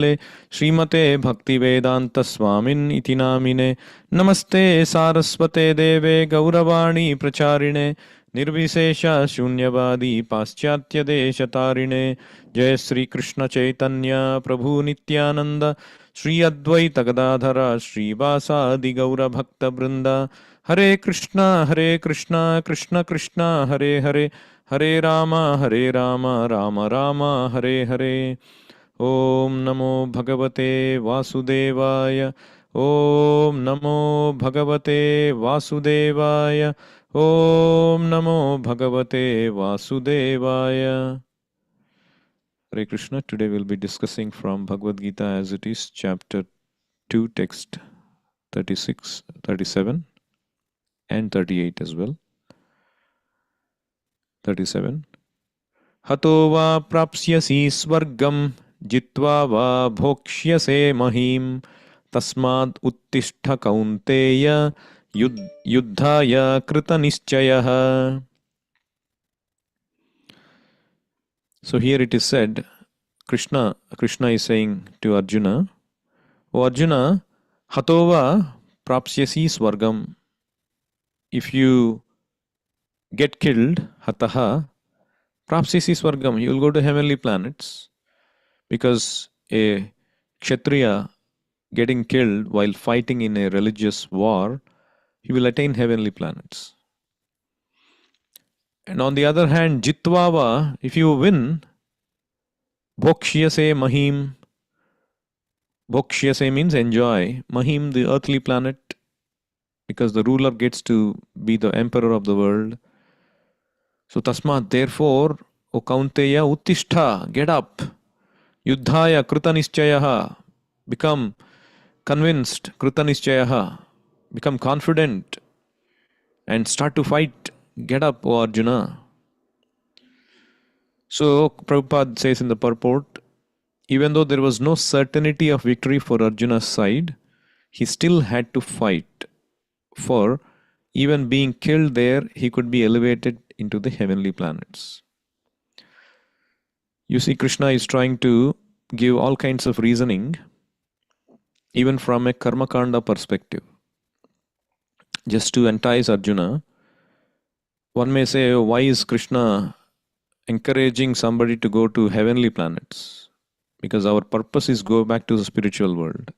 श्रीमते भक्तिवेदांत स्वामिन् इति नामिने। नमस्ते सारस्वते देवे गौरवाणी प्रचारिणे निर्विशेष शून्यवादी पाश्चात्य देशतारिणे। जय श्री कृष्ण चैतन्य प्रभु नित्यानंद श्री अद्वैत गदाधर श्रीवासादि गौर भक्त वृंद। हरे कृष्णा कृष्ण कृष्ण हरे हरे, हरे राम राम राम हरे हरे। ओम नमो भगवते वासुदेवाय, ओम नमो भगवते वासुदेवाय, ओम नमो भगवते वासुदेवाय। Hare Krishna. Today we'll be discussing from Bhagavad-Gita as it is, chapter 2, text 36, 37 and 38 as well. 37. Hato va prapsyasi swargam jitva va bhokshyase mahim tasmad uttishta kaunteya yuddhaya krita nischayah. So here it is said, Krishna is saying to Arjuna, O Arjuna, hatova prapsyasi swargam. If you get killed, hataha, prapsyasi swargam, you will go to heavenly planets. Because a kshatriya getting killed while fighting in a religious war, he will attain heavenly planets. And on the other hand, jitvava, if you win, bhokshyase mahim, bhokshyase means enjoy, mahim the earthly planet, because the ruler gets to be the emperor of the world. So tasmat, therefore, O Kaunteya, uttishta, get up, yuddhaya krita nischayaha, become convinced, krita nischayaha, become confident and start to fight. Get up, O Arjuna. So Prabhupada says in the purport, even though there was no certainty of victory for Arjuna's side, he still had to fight. For even being killed there, he could be elevated into the heavenly planets. You see, Krishna is trying to give all kinds of reasoning, even from a karmakanda perspective, just to entice Arjuna. One may say, why is Krishna encouraging somebody to go to heavenly planets? Because our purpose is go back to the spiritual world.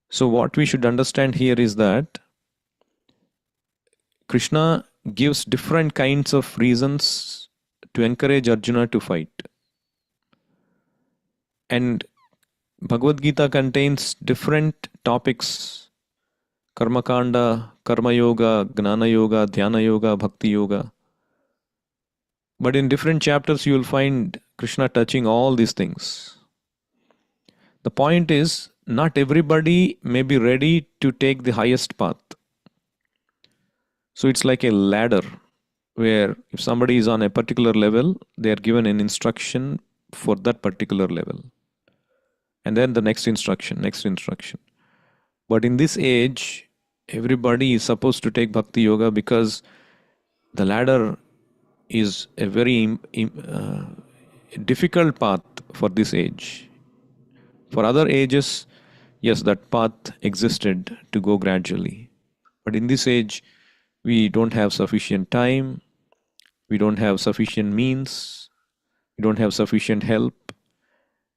So what we should understand here is that Krishna gives different kinds of reasons to encourage Arjuna to fight. And Bhagavad-Gita contains different topics: Karma Kanda, Karma Yoga, Gnana Yoga, Dhyana Yoga, Bhakti Yoga. But in different chapters you will find Krishna touching all these things. The point is, not everybody may be ready to take the highest path. So it's like a ladder where if somebody is on a particular level, they are given an instruction for that particular level. And then the next instruction. But in this age, everybody is supposed to take Bhakti Yoga because the ladder is a very difficult path for this age. For other ages, yes, that path existed to go gradually. But in this age, we don't have sufficient time, we don't have sufficient means, we don't have sufficient help,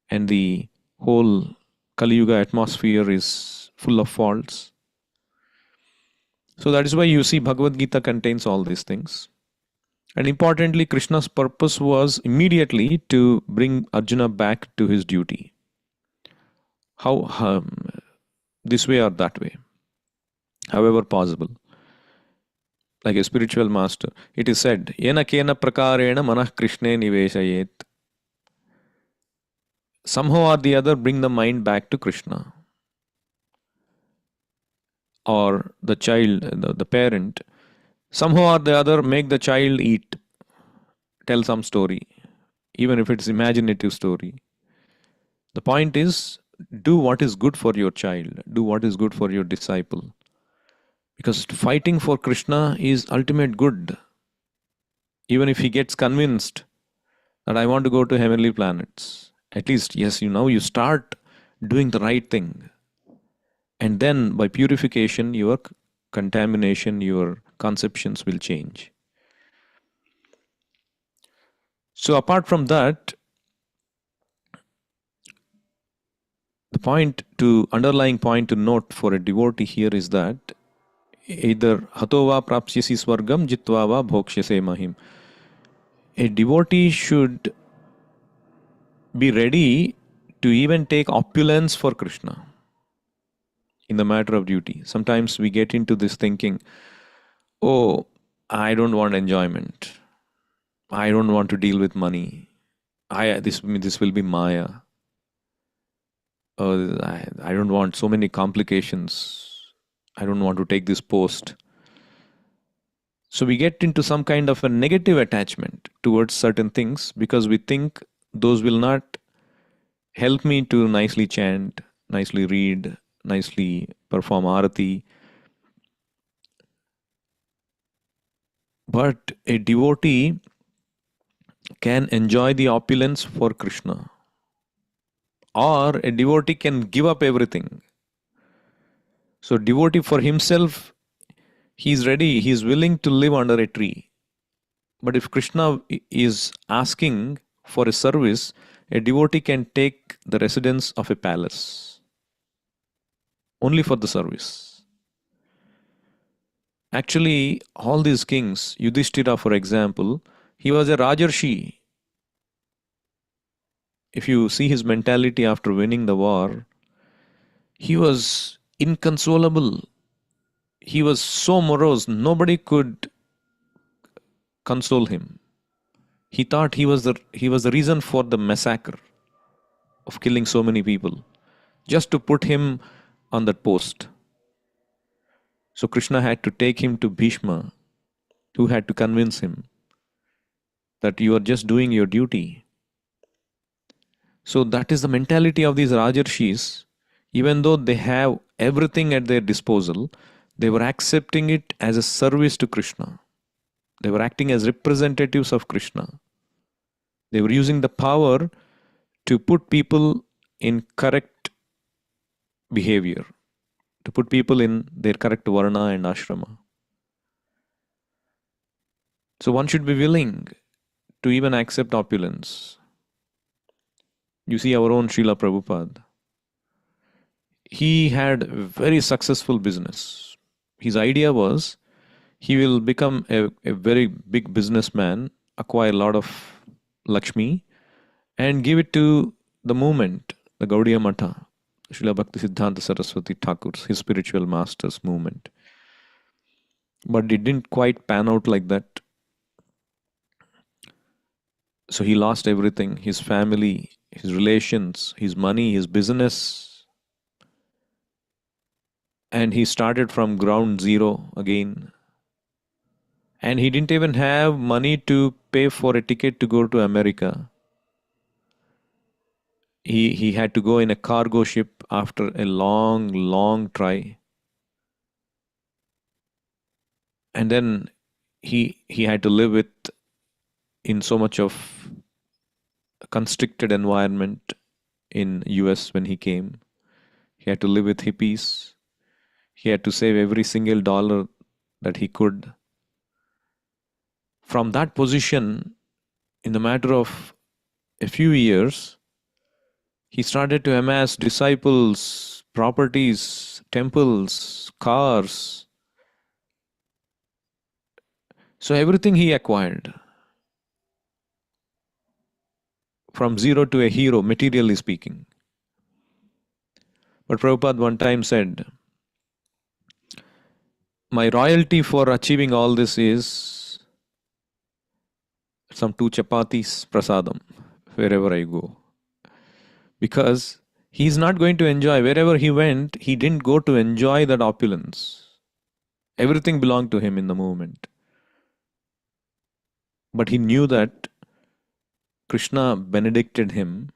and the whole Kali Yuga atmosphere is full of faults. So that is why you see Bhagavad-Gita contains all these things. And importantly, Krishna's purpose was immediately to bring Arjuna back to his duty. How this way or that way, however possible. Like a spiritual master, it is said, Yena kena prakarena manah Krishne niveshayet. Somehow or the other, bring the mind back to Krishna. Or the child, the parent, somehow or the other, make the child eat. Tell some story, even if it's imaginative story. The point is, do what is good for your child, do what is good for your disciple. Because fighting for Krishna is ultimate good. Even if he gets convinced that I want to go to heavenly planets, At least, yes, you start doing the right thing. And then by purification, your contamination, your conceptions will change. So apart from that, the underlying point to note for a devotee here is that either hatova prapsyasi swargam jitva va bhokshyase mahim. A devotee should be ready to even take opulence for Krishna in the matter of duty. Sometimes we get into this thinking, oh, I don't want enjoyment. I don't want to deal with money. This will be Maya. I don't want so many complications. I don't want to take this post. So we get into some kind of a negative attachment towards certain things because we think those will not help me to nicely chant, nicely read, nicely perform arati. But a devotee can enjoy the opulence for Krishna, or a devotee can give up everything. So, devotee for himself, he's ready, he's willing to live under a tree. But if Krishna is asking for a service, a devotee can take the residence of a palace only for the service. Actually, all these kings, Yudhishthira, for example, he was a Rajarshi. If you see his mentality after winning the war, he was inconsolable. He was so morose, nobody could console him. He thought he was the reason for the massacre of killing so many people, just to put him on that post. So Krishna had to take him to Bhishma, who had to convince him that you are just doing your duty. So that is the mentality of these Rajarshis. Even though they have everything at their disposal, they were accepting it as a service to Krishna. They were acting as representatives of Krishna. They were using the power to put people in correct behavior, to put people in their correct varna and ashrama. So one should be willing to even accept opulence. You see our own Srila Prabhupada. He had a very successful business. His idea was he will become a very big businessman, acquire a lot of Lakshmi, and give it to the movement, the Gaudiya Matha, Srila Bhakti Siddhanta Saraswati Thakur's, his spiritual master's movement. But it didn't quite pan out like that. So he lost everything, his family, his relations, his money, his business. And he started from ground zero again. And he didn't even have money to pay for a ticket to go to America. He had to go in a cargo ship after a long try. And then he had to live with in so much of a constricted environment in US when he came. He had to live with hippies. He had to save every single dollar that he could. From that position, in the matter of a few years, he started to amass disciples, properties, temples, cars. So everything he acquired. From zero to a hero, materially speaking. But Prabhupada one time said, my royalty for achieving all this is some 2 chapatis prasadam wherever I go. Because he's not going to enjoy, wherever he went, he didn't go to enjoy that opulence. Everything belonged to him in the moment. But he knew that Krishna benedicted him.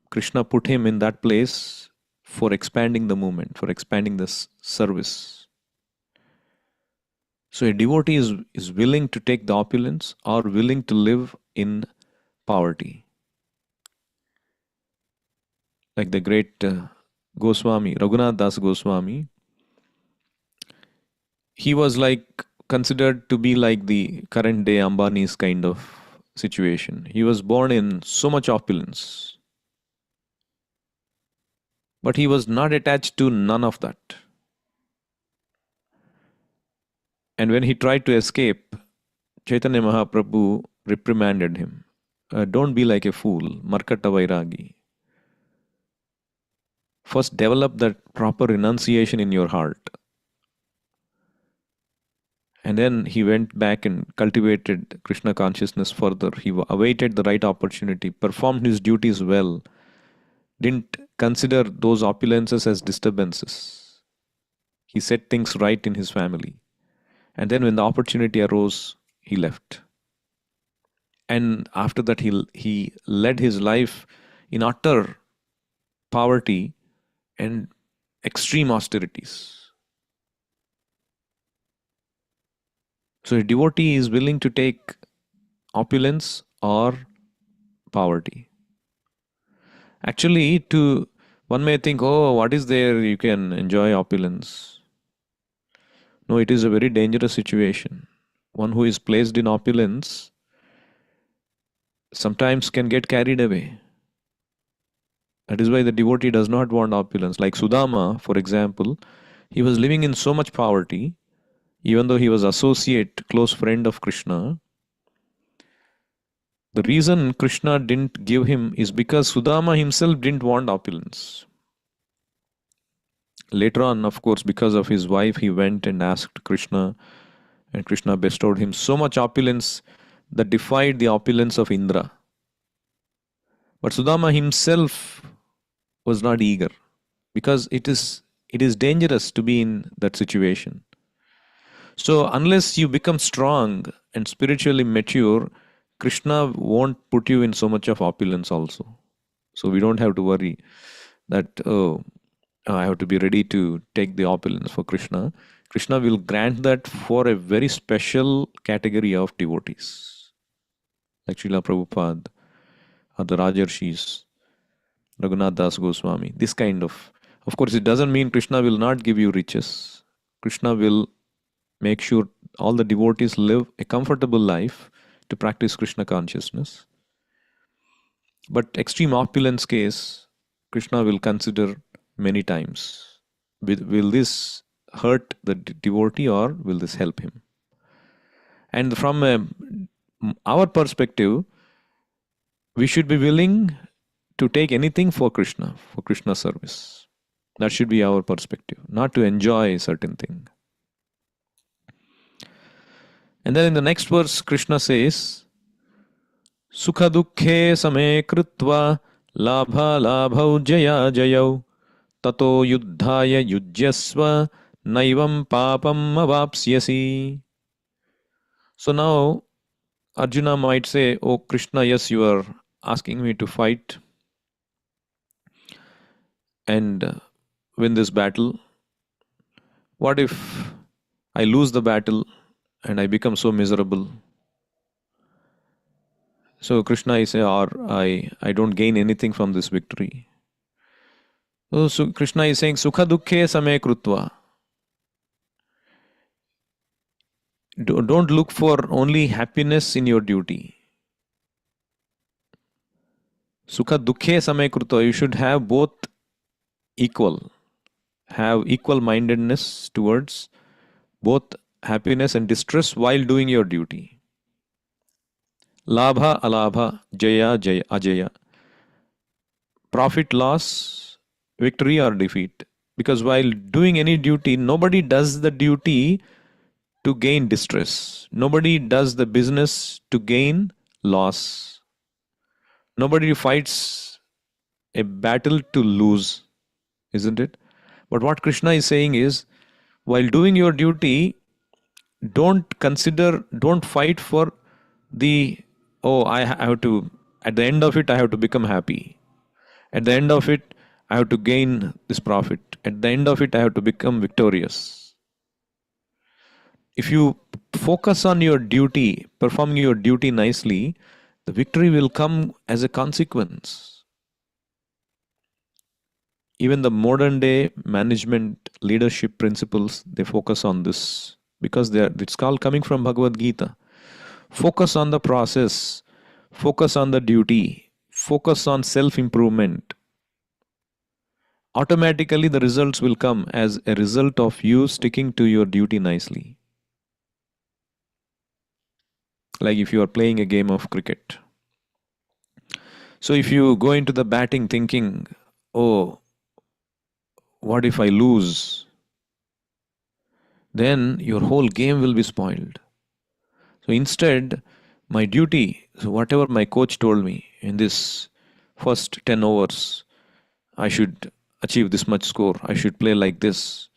Krishna put him in that place for expanding the movement, for expanding this service. So a devotee is willing to take the opulence or willing to live in poverty. like the great Goswami, Raghunath Das Goswami. He was like considered to be like the current day Ambani's kind of situation. He was born in so much opulence, but he was not attached to none of that. And when he tried to escape, Chaitanya Mahaprabhu reprimanded him. Don't be like a fool, Markata Vairagi. First, develop that proper renunciation in your heart. And then he went back and cultivated Krishna consciousness further. He awaited the right opportunity, performed his duties well, didn't consider those opulences as disturbances. He set things right in his family. And then when the opportunity arose, he left. And after that, he led his life in utter poverty and extreme austerities. So a devotee is willing to take opulence or poverty. Actually, to one may think, oh, what is there? You can enjoy opulence. No, it is a very dangerous situation. One who is placed in opulence sometimes can get carried away. That is why the devotee does not want opulence. Like Sudama, for example, he was living in so much poverty, even though he was associate, close friend of Krishna. The reason Krishna didn't give him is because Sudama himself didn't want opulence. Later on, of course, because of his wife, he went and asked Krishna, and Krishna bestowed him so much opulence that defied the opulence of Indra. But Sudama himself was not eager because it is dangerous to be in that situation. So unless you become strong and spiritually mature, Krishna won't put you in so much of opulence also. So we don't have to worry that, oh, I have to be ready to take the opulence for Krishna. Krishna will grant that for a very special category of devotees, like Srila Prabhupada or the Rajarshis, Raghunath Das Goswami. This kind of course, it doesn't mean Krishna will not give you riches. Krishna will make sure all the devotees live a comfortable life to practice Krishna consciousness. But extreme opulence case, Krishna will consider many times. Will this hurt the devotee or will this help him? And from our perspective, we should be willing to take anything for Krishna service. That should be our perspective, not to enjoy a certain thing. And then in the next verse, Krishna says, Sukha dukkhe same krutva labha labhau jaya jayau tato yuddhaya yujyasva naivam papam avapsyasi. So now Arjuna might say, oh Krishna, yes, you are asking me to fight and win this battle. What if I lose the battle and I become so miserable? So Krishna is saying, or I don't gain anything from this victory. So Krishna is saying, Sukha dukkhe same krutva. Don't look for only happiness in your duty. Sukha dukkhe same krutva. You should have both equal. Have equal mindedness towards both happiness and distress while doing your duty. Labha, alabha, jaya, jaya, ajaya. Profit, loss, victory or defeat. Because while doing any duty, nobody does the duty to gain distress. Nobody does the business to gain loss. Nobody fights a battle to lose, isn't it? But what Krishna is saying is, while doing your duty, don't fight for I have to, at the end of it, I have to become happy. At the end of it, I have to gain this profit. At the end of it, I have to become victorious. If you focus on your duty, performing your duty nicely, the victory will come as a consequence. Even the modern day management leadership principles, they focus on this because it's called coming from Bhagavad-Gita. Focus on the process, focus on the duty, focus on self-improvement. Automatically the results will come as a result of you sticking to your duty nicely. Like if you are playing a game of cricket. So if you go into the batting thinking, oh, what if I lose? Then your whole game will be spoiled. So instead, my duty, so whatever my coach told me in this first 10 overs, I should achieve this much score. I should play like this.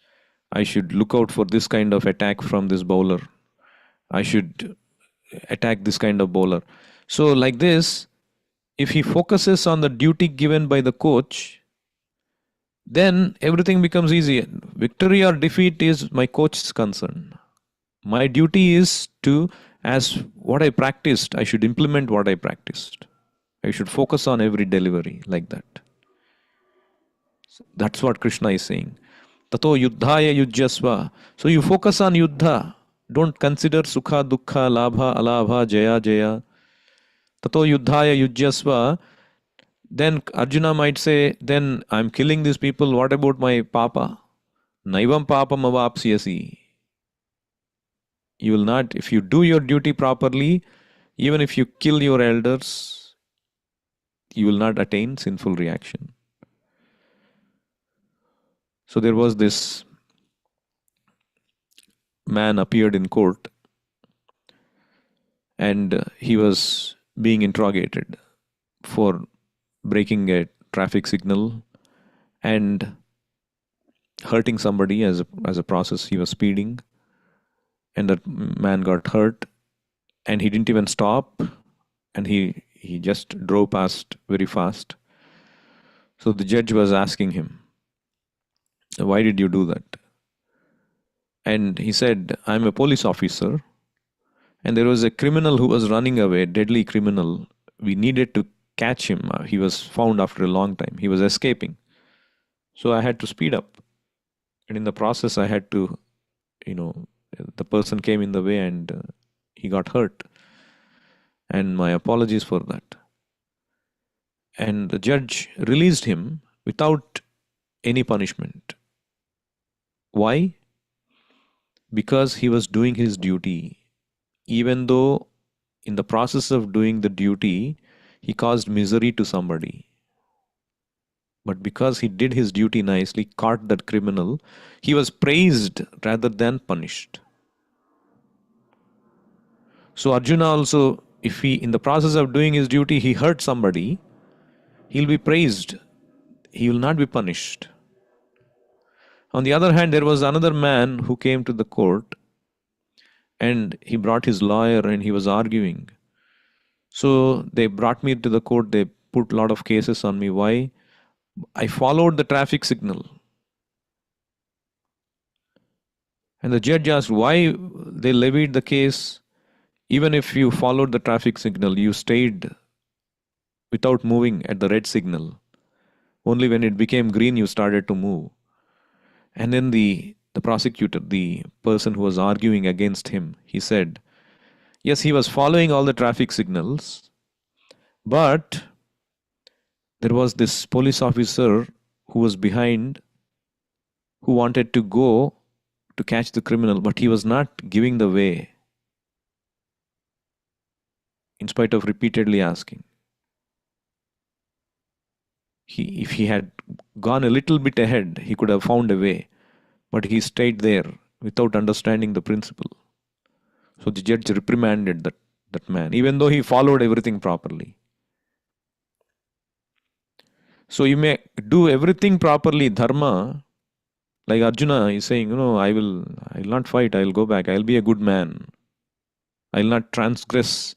I should look out for this kind of attack from this bowler. I should attack this kind of bowler. So, like this, if he focuses on the duty given by the coach, then everything becomes easy. Victory or defeat is my coach's concern. My duty is to, as what I practiced, I should implement what I practiced. I should focus on every delivery like that. So that's what Krishna is saying. Tato yuddhaya yujyasva. So you focus on yuddha. Don't consider sukha, dukkha, labha, alabha, jaya, jaya. Tato yuddhaya yujyasva. Then Arjuna might say, then I'm killing these people. What about my papa? Naivam papam avapsiyasi. You will not, if you do your duty properly, even if you kill your elders, you will not attain sinful reaction. So there was this man appeared in court and he was being interrogated for breaking a traffic signal and hurting somebody as a process. He was speeding and that man got hurt and he didn't even stop and he just drove past very fast. So the judge was asking him, why did you do that? And he said, I'm a police officer and there was a criminal who was running away, deadly criminal. We needed to catch him. He was found after a long time. He was escaping. So I had to speed up. And in the process, I had to, the person came in the way and he got hurt. And my apologies for that. And the judge released him without any punishment. Why? Because he was doing his duty. Even though in the process of doing the duty, he caused misery to somebody. But because he did his duty nicely, caught that criminal, he was praised rather than punished. So Arjuna also, if he, in the process of doing his duty, he hurt somebody, he'll be praised. He will not be punished. On the other hand, there was another man who came to the court and he brought his lawyer and he was arguing. So they brought me to the court. They put a lot of cases on me. Why? I followed the traffic signal. And the judge asked why they levied the case. Even if you followed the traffic signal, you stayed without moving at the red signal. Only when it became green, you started to move. And then the prosecutor, the person who was arguing against him, he said, yes, he was following all the traffic signals, but there was this police officer who was behind, who wanted to go to catch the criminal, but he was not giving the way, in spite of repeatedly asking. If he had gone a little bit ahead, he could have found a way, but he stayed there without understanding the principle. So the judge reprimanded that man, even though he followed everything properly. So you may do everything properly, dharma, like Arjuna is saying, I will not fight, I will go back, I will be a good man. I will not transgress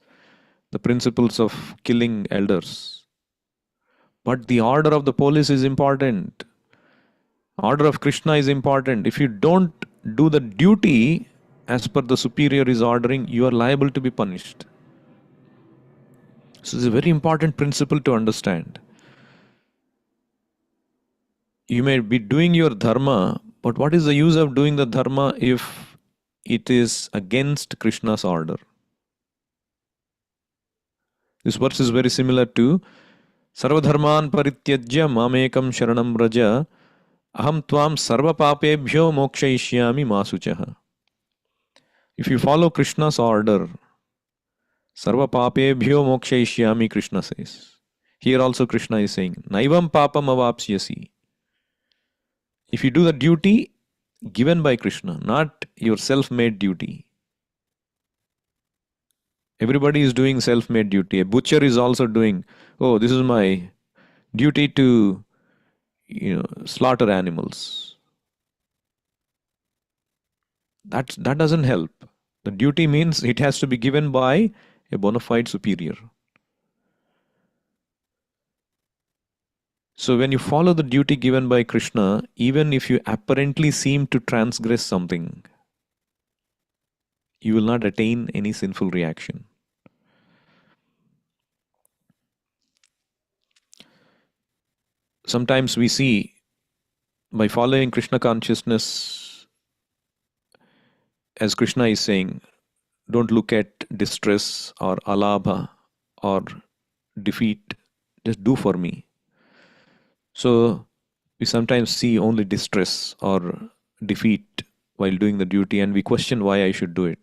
the principles of killing elders. But the order of the police is important. Order of Krishna is important. If you don't do the duty as per the superior is ordering, you are liable to be punished. So it's a very important principle to understand. You may be doing your dharma, but what is the use of doing the dharma if it is against Krishna's order? This verse is very similar to Sarvadharman parityajya mamekam sharanam raja aham tvam sarva papebhyo mokshayishyami masuchaha. If you follow Krishna's order, sarva papebhyo mokshayishyami, Krishna says. Here also Krishna is saying, Naivam papam avapsyasi. If you do the duty given by Krishna, not your self-made duty. Everybody is doing self-made duty. A butcher is also doing, oh, this is my duty to slaughter animals. That doesn't help. The duty means it has to be given by a bona fide superior. So when you follow the duty given by Krishna, even if you apparently seem to transgress something, you will not attain any sinful reaction. Sometimes we see, by following Krishna consciousness, as Krishna is saying, don't look at distress or alabha or defeat, just do for me. So we sometimes see only distress or defeat while doing the duty, and we question why I should do it.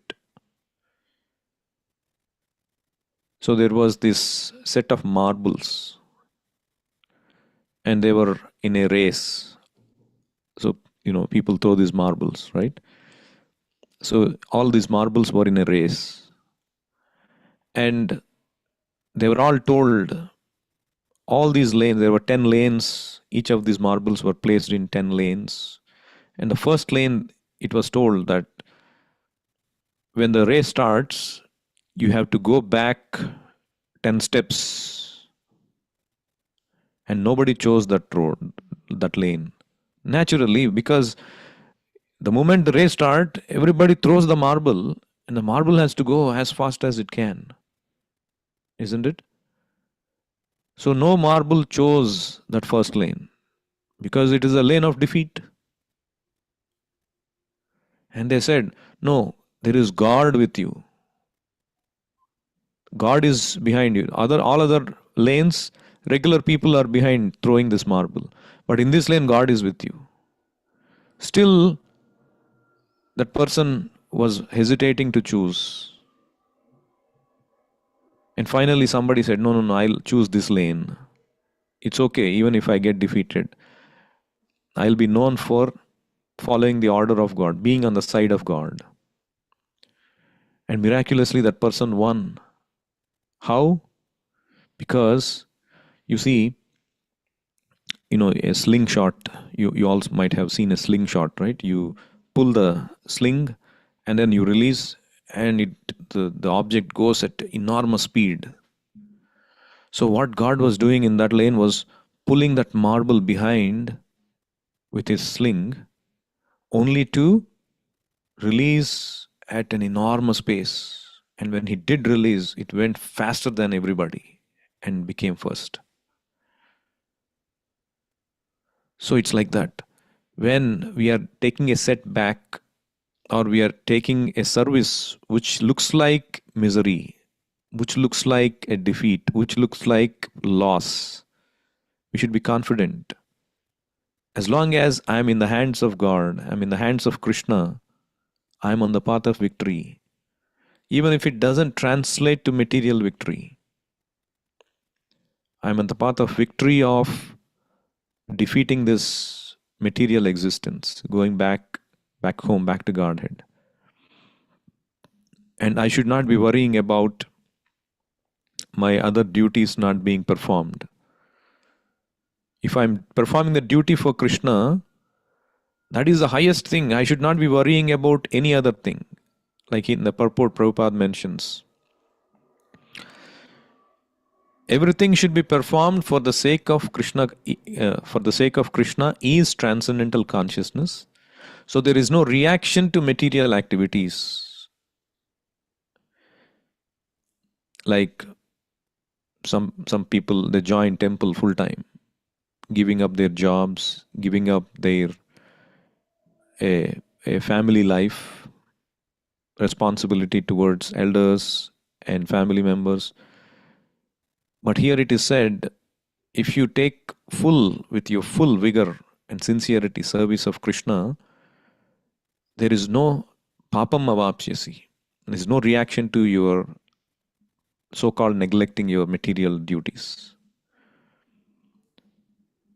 So there was this set of marbles, and they were in a race. So, people throw these marbles, right? So all these marbles were in a race. And they were all told, all these lanes, there were 10 lanes, each of these marbles were placed in 10 lanes. And the first lane, it was told that when the race starts, you have to go back 10 steps. And nobody chose that road, that lane. Naturally, because the moment the race starts, everybody throws the marble, and the marble has to go as fast as it can. Isn't it? So no marble chose that first lane because it is a lane of defeat. And they said, no, there is God with you. God is behind you. All other lanes, regular people are behind throwing this marble. But in this lane, God is with you. Still, that person was hesitating to choose. And finally, somebody said, no, I'll choose this lane. It's okay, even if I get defeated. I'll be known for following the order of God, being on the side of God. And miraculously, that person won. How? Because, you see, a slingshot, you also might have seen a slingshot, right? You pull the sling and then you release, and the object goes at enormous speed. So what God was doing in that lane was pulling that marble behind with his sling, only to release at an enormous pace. And when he did release, it went faster than everybody and became first. So it's like that. When we are taking a setback or we are taking a service which looks like misery, which looks like a defeat, which looks like loss, we should be confident. As long as I'm in the hands of God, I'm in the hands of Krishna, I'm on the path of victory. Even if it doesn't translate to material victory, I'm on the path of victory of defeating this material existence, going back home, back to Godhead. And I should not be worrying about my other duties not being performed. If I'm performing the duty for Krishna, that is the highest thing. I should not be worrying about any other thing. Like in the purport, Prabhupada mentions, everything should be performed for the sake of Krishna. For the sake of Krishna is transcendental consciousness. So there is no reaction to material activities. Like some people, they join temple full time, giving up their jobs, giving up their a family life, responsibility towards elders and family members. But here it is said, if you take full, with your full vigor and sincerity, service of Krishna, there is no papam avapsyasi. There is no reaction to your so-called neglecting your material duties.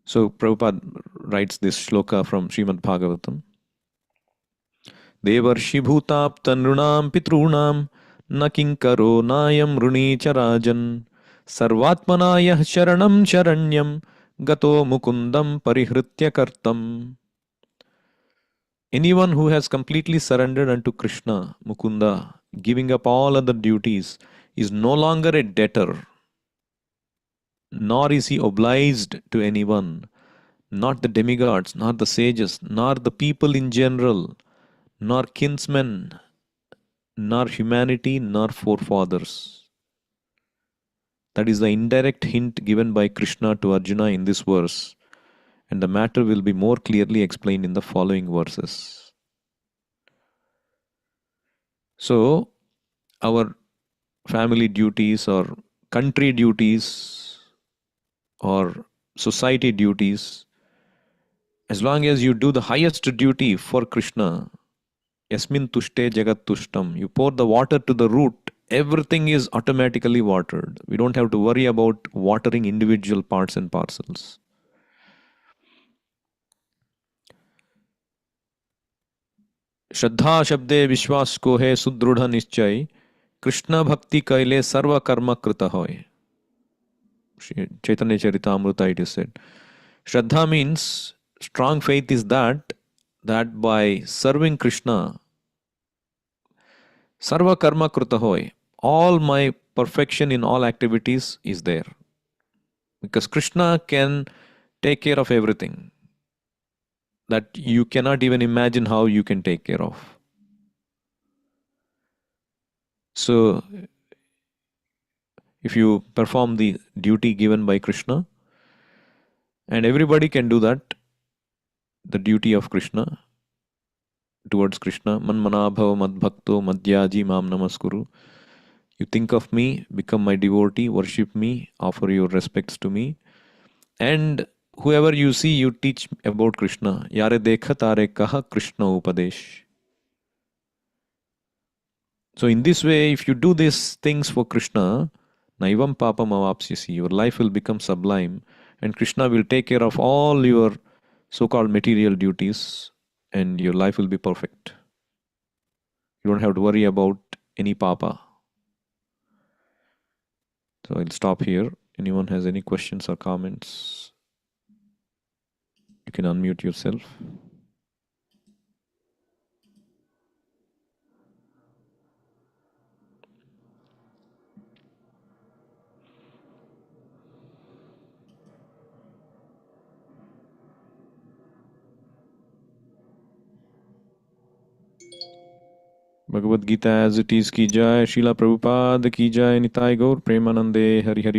So Prabhupada writes this shloka from Srimad Bhagavatam. Devarshi bhutapta nrunam pitrunam na kinkaro nayam runi charajan sarvatmanaya sharanam sharanyam gato mukundam parihritya kartam. Anyone who has completely surrendered unto Krishna, Mukunda, giving up all other duties, is no longer a debtor, nor is he obliged to anyone, not the demigods, nor the sages, nor the people in general, nor kinsmen, nor humanity, nor forefathers. That is the indirect hint given by Krishna to Arjuna in this verse, and the matter will be more clearly explained in the following verses. So, our family duties or country duties or society duties, as long as you do the highest duty for Krishna, Yasmin tushte jagat tushtam, you pour the water to the root, everything is automatically watered. We don't have to worry about watering individual parts and parcels. श्रद्धा शब्दे विश्वास को है सुदृढ़ निश्चय कृष्ण भक्ति कैले सर्व कर्म कृत होय. Chaitanya Charitamrita it is said. Shraddha means strong faith is that by serving Krishna, sarva karma krita hoy, all my perfection in all activities is there. Because Krishna can take care of everything that you cannot even imagine how you can take care of. So, if you perform the duty given by Krishna, and everybody can do that, the duty of Krishna towards Krishna, manmanabhava madbhakto madhyaji mam namaskuru. You think of me, become my devotee, worship me, offer your respects to me, and whoever you see, you teach about Krishna. Yare dekha tare kaha Krishna upadesh. So in this way, if you do these things for Krishna, naivam papam avapsyasi, your life will become sublime, and Krishna will take care of all your so-called material duties, and your life will be perfect. You don't have to worry about any papa. So I'll stop here. Anyone has any questions or comments? You can unmute yourself. Bhagavad-Gita as it is ki jai, Srila Prabhupada ki jai, Nitai Gaur Premanande, Hari Hari